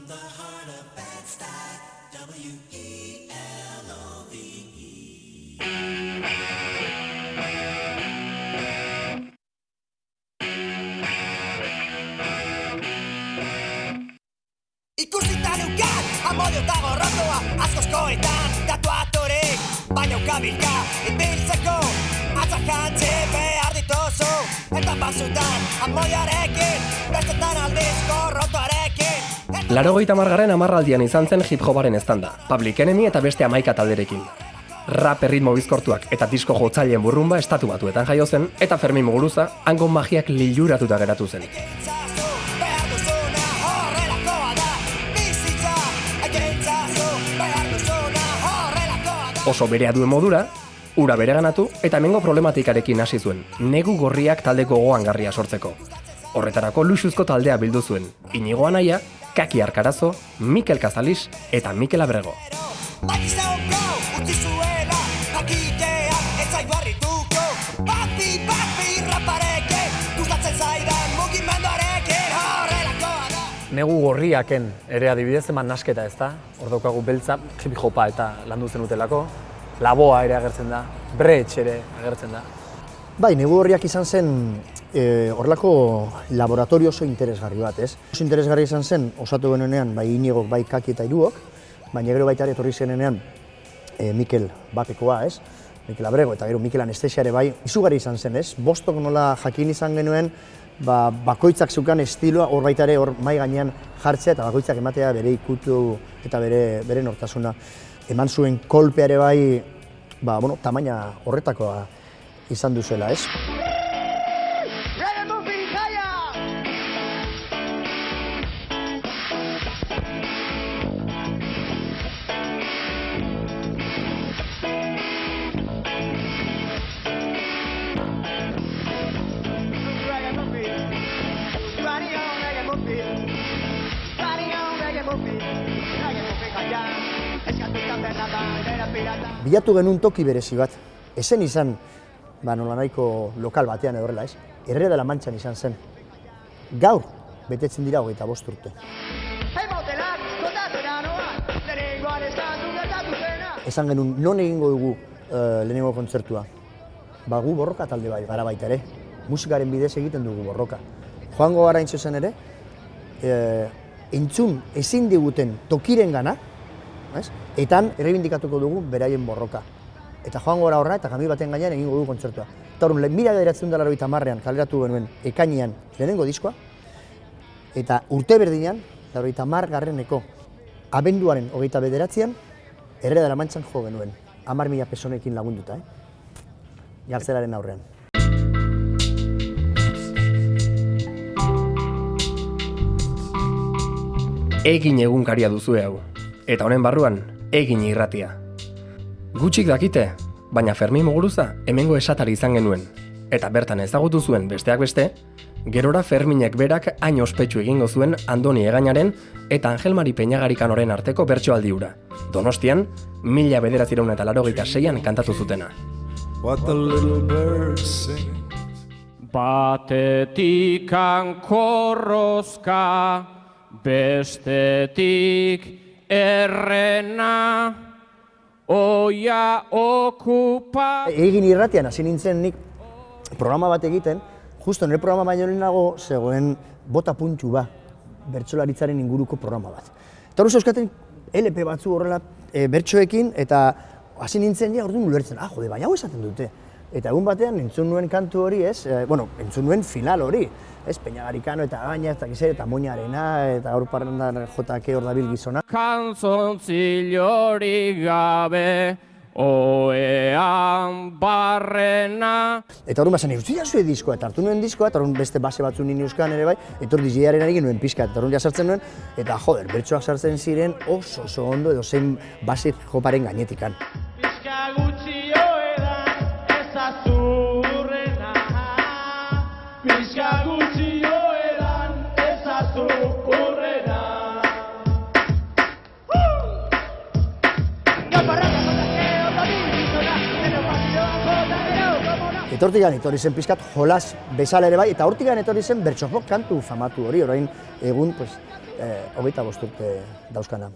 Ikusita neukan, amodio eta gorrotoa askoskoetan tatuaturik, baina ukabilka ibiltzeko atzak jantzi behar dituzu. Eta batzutan amodioarekin, bestetan aldiz gorrotoarekin. 80. hamarraldian izan zen hip-hoparen eztanda, Public Enemy eta beste 11 talderekin. Rap erritmo bizkortuak eta disko jotzaileen burrumba estatu batuetan jaio zen, eta Fermin Muguruza hango magiak liluratuta geratu zen. Oso berea duen modura, ura bereganatu eta hemengo problematikarekin hasi zuen, negu gorriak taldeko gogoangarria sortzeko. Horretarako luxuzko taldea bildu zuen, Inigo Anaia, Kaki Arkarazo, Mikel Cazalis eta Mikel Abrego. Negu gorriaken ere adibidez eman nasketa ez da, hor daukagu beltza, hip-hopa eta landu zen utelako, laboa ere agertzen da, bretx ere agertzen da. Bai, negu gorriak izan zen horrelako laboratorio oso interesgarri bat, ez? Oso interesgarri izan zen, osatu genuenean, bai Inigok, bai Kaki eta Hiruok, baina gero baita ere etorri zenean Mikel Bapekoa, ez? Mikel Abrego eta gero Mikel Anestesia ere bai, izugarri izan zen, ez? Bostok nola jakin izan genuen, bakoitzak zeukan estiloa hor baita ere hor mai gainean jartzea eta bakoitzak ematea bere ikutu eta bere nortasuna. Eman zuen kolpea ere bai, tamaina horretakoa izan duzuela, ez? Bilatu genuen toki berezi bat, ezen izan, nolanahiko lokal batean edo horrela ez, Herrera de la Manchan izan zen. Gaur, betetzen dira 25 urte. Esan genuen, non egingo dugu lehenengo kontzertua? Gu borroka talde bai, gara baita ere, musikaren bidez egiten dugu borroka. Joango gara zen ere, entzun ezin diguten tokiren gana, etan errebindikatuko dugu beraien borroka. Eta joango gara horra eta kami baten gainean egingo dugu kontzertua. Eta horren, 1980an kaleratu genuen ekainean lehenengo diskoa, eta urte berdinean, 80. abenduaren 29an, Herrera de la Manchan jo genuen, 10.000 personekin lagunduta, Galtzeraren aurrean. Egin egunkaria duzue hau, eta honen barruan, egin irratia. Gutxik dakite, baina Fermin Muguruza hemengo esatari izan genuen, eta bertan ezagutu zuen besteak beste, gerora Ferminek berak hain ospetsu egingo zuen Andoni Egainaren eta Angel Mari Peñagarikanoren arteko bertsoaldi hura. Donostian, 1986an kantatu zutena. Batetikan korrozka, bestetik errena, oia okupa... Egin irratian hasi nintzen nik programa bat egiten, justo nire programa baino lehenago zegoen bota puntxu ba, bertsolaritzaren inguruko programa bat. Eta hori euskaten LP batzu horrela bertsoekin, eta hasi nintzen ja orduan ulertzen, jode, baina hau esaten dute. Eta egun batean entzun nuen kantu hori, entzun nuen final hori, Peñagarikano eta Gaina, eta Moñarena, eta gaur parrandan JK hor dabil gizona. Kantzontzilori gabe, oean barrena. Eta horren bazen, utzi jasue diskoa, eta hartu nuen diskoa, eta horren beste base batzu nini euskan ere bai, eta hor DJ-aren ari genuen pixka, eta horren jasartzen nuen, eta joder, bertsoak sartzen ziren oso ondo edo zein base joparen gainetikan. Pixka gutxi oedan ezazurrena, pixka gutxi oedan ezazurrena. Eta hortigan etorri zen pizkat jolas bezala ere bai, eta hortigan etorri zen bertso kantu famatu hori, orain egun 25 urte dauzkana.